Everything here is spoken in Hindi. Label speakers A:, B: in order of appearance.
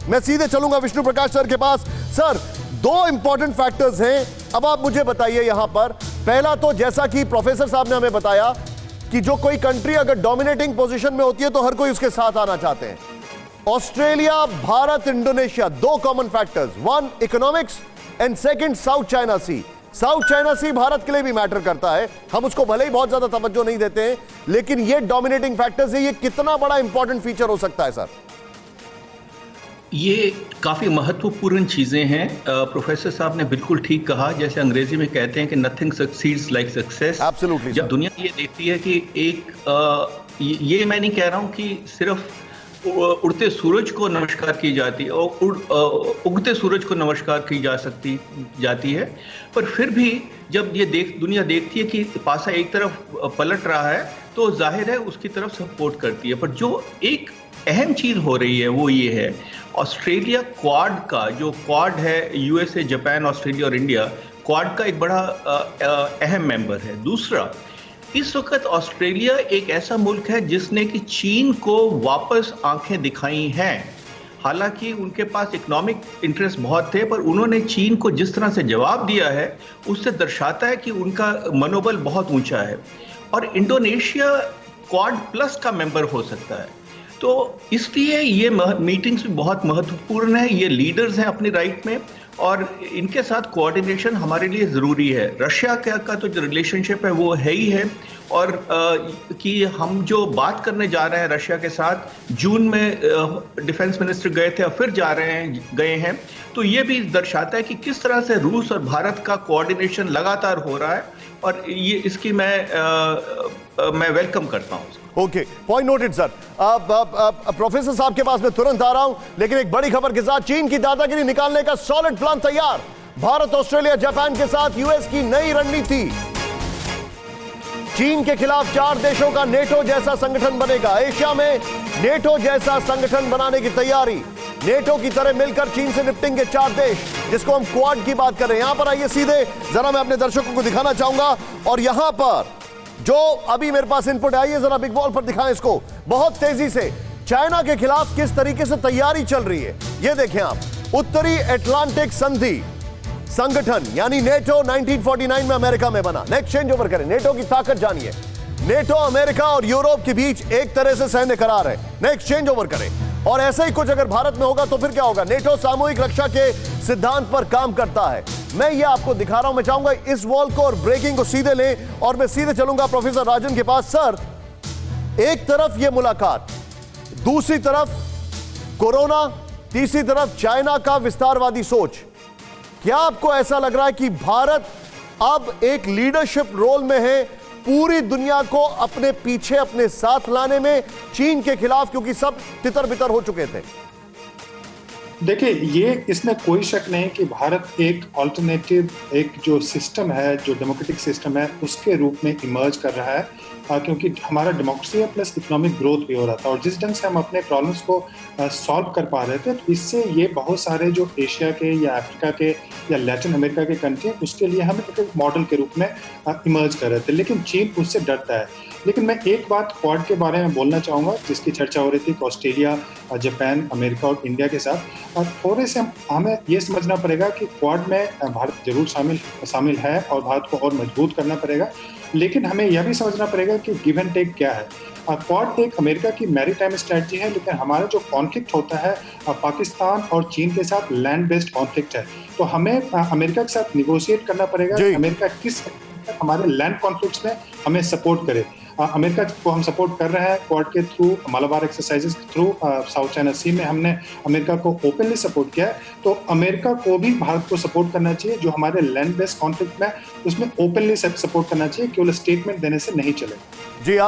A: मैं सीधे चलूंगा विष्णु प्रकाश सर के पास। सर, दो इंपॉर्टेंट फैक्टर्स हैं, अब आप मुझे बताइए यहां पर। पहला तो जैसा कि प्रोफेसर साहब ने हमें बताया कि जो कोई कंट्री अगर डोमिनेटिंग पोजीशन में होती है तो हर कोई उसके साथ आना चाहते हैं। ऑस्ट्रेलिया, भारत, इंडोनेशिया, दो common factors, one economics and second South China Sea. South China Sea Bharat के लिए भी मैटर करता है, हम उसको भले ही बहुत ज्यादा तवज्जो नहीं देते हैं, लेकिन ये डोमिनेटिंग फैक्टर्स है। ये कितना बड़ा इंपॉर्टेंट फीचर हो सकता है सर?
B: ये काफ़ी महत्वपूर्ण चीज़ें हैं। प्रोफेसर साहब ने बिल्कुल ठीक कहा, जैसे अंग्रेजी में कहते हैं कि nothing succeeds like success.
A: Absolutely.
B: जब दुनिया ये देखती है कि ये मैं नहीं कह रहा हूँ कि सिर्फ उड़ते सूरज को नमस्कार की जाती है और उगते सूरज को नमस्कार की जाती है, पर फिर भी जब ये दुनिया देखती है कि पासा एक तरफ पलट रहा है तो जाहिर है उसकी तरफ सपोर्ट करती है। पर जो एक अहम चीज़ हो रही है वो ये है, ऑस्ट्रेलिया क्वाड का, जो क्वाड है यूएसए, जापान, ऑस्ट्रेलिया और इंडिया, क्वाड का एक बड़ा अहम मेंबर है। दूसरा, इस वक्त ऑस्ट्रेलिया एक ऐसा मुल्क है जिसने कि चीन को वापस आंखें दिखाई हैं। हालांकि उनके पास इकोनॉमिक इंटरेस्ट बहुत थे, पर उन्होंने चीन को जिस तरह से जवाब दिया है उससे दर्शाता है कि उनका मनोबल बहुत ऊंचा है। और इंडोनेशिया क्वाड प्लस का मेंबर हो सकता है, तो इसलिए ये मीटिंग्स भी बहुत महत्वपूर्ण है। ये लीडर्स हैं अपनी राइट में और इनके साथ कोऑर्डिनेशन हमारे लिए ज़रूरी है। रशिया का तो जो रिलेशनशिप है वो है ही है, और कि हम जो बात करने जा रहे हैं रशिया के साथ, जून में डिफेंस मिनिस्टर गए थे और फिर गए हैं, तो ये भी दर्शाता है कि किस तरह से रूस और भारत का कोऑर्डिनेशन लगातार हो रहा है, और ये इसकी मैं वेलकम करता हूँ।
A: Okay, point noted sir. Professor साहब के पास मैं तुरंत आ रहा हूं, लेकिन एक बड़ी खबर के साथ, चीन की दादागिरी निकालने का सॉलिड प्लान तैयार। भारत, ऑस्ट्रेलिया, जापान के साथ यूएस की नई रणनीति। चीन के खिलाफ 4 देशों का नेटो जैसा संगठन बनेगा। एशिया में नेटो जैसा संगठन बनाने की तैयारी। नेटो की तरह मिलकर चीन से निपटेंगे 4 देश, जिसको हम क्वाड की बात कर रहे हैं। यहां पर आइए सीधे, जरा मैं अपने दर्शकों को दिखाना चाहूंगा, और यहां पर जो अभी मेरे पास इनपुट आई है, जरा बिग वॉल पर दिखाएं इसको। बहुत तेजी से चाइना के खिलाफ किस तरीके से तैयारी चल रही है, ये देखें आप। उत्तरी अटलांटिक संधि संगठन यानी नेटो 1949 में अमेरिका में बना। नेक्स्ट चेंज ओवर करें, नेटो की ताकत जानिए। नेटो अमेरिका और यूरोप के बीच एक तरह से सैन्य करार है। नेक्स्ट चेंज ओवर करें। और ऐसा ही कुछ अगर भारत में होगा तो फिर क्या होगा? नेटो सामूहिक रक्षा के सिद्धांत पर काम करता है। मैं ये आपको दिखा रहा हूं, मैं चाहूंगा इस वॉल को और ब्रेकिंग को सीधे लें, और मैं सीधे चलूंगा प्रोफेसर राजन के पास। सर, एक तरफ ये मुलाकात, दूसरी तरफ कोरोना, तीसरी तरफ चाइना का विस्तारवादी सोच। क्या आपको ऐसा लग रहा है कि भारत अब एक लीडरशिप रोल में है पूरी दुनिया को अपने पीछे, अपने साथ लाने में चीन के खिलाफ, क्योंकि सब तितर बितर हो चुके थे?
C: देखिए, इसमें कोई शक नहीं कि भारत एक ऑल्टरनेटिव, एक जो सिस्टम है, जो डेमोक्रेटिक सिस्टम है, उसके रूप में इमर्ज कर रहा है, क्योंकि हमारा डेमोक्रेसी है प्लस इकोनॉमिक ग्रोथ भी हो रहा था, और जिस ढंग से हम अपने प्रॉब्लम्स को सॉल्व कर पा रहे थे, तो इससे ये बहुत सारे जो एशिया के या अफ्रीका के या लैटिन अमेरिका के कंट्री, उसके लिए हम एक मॉडल के रूप में इमर्ज कर रहे थे। लेकिन चीन उससे डरता है। लेकिन मैं एक बात क्वाड के बारे में बोलना चाहूँगा, जिसकी चर्चा हो रही थी कि ऑस्ट्रेलिया, जापान, अमेरिका और इंडिया के साथ, थोड़े से हमें ये समझना पड़ेगा कि क्वाड में भारत जरूर शामिल है और भारत को और मजबूत करना पड़ेगा। लेकिन हमें यह भी समझना पड़ेगा कि गिव एंड टेक क्या है। क्वाड एक अमेरिका की मैरीटाइम स्ट्रेटजी है, लेकिन हमारा जो कॉन्फ्लिक्ट होता है पाकिस्तान और चीन के साथ लैंड बेस्ड कॉन्फ्लिक्ट है, तो हमें अमेरिका के साथ निगोशिएट करना पड़ेगा कि अमेरिका किस हमारे लैंड कॉन्फ्लिक्ट्स में हमें सपोर्ट करे। अमेरिका को हम सपोर्ट कर रहे हैं क्वाड के थ्रू, मलाबार एक्सरसाइजेस के थ्रू, साउथ चाइना सी में हमने अमेरिका को ओपनली सपोर्ट किया है, तो अमेरिका को भी भारत को सपोर्ट करना चाहिए। जो हमारे लैंड बेस्ड कॉन्फ्लिक्ट में, उसमें ओपनली सपोर्ट करना चाहिए, केवल स्टेटमेंट देने से नहीं चलेगा।
A: जी।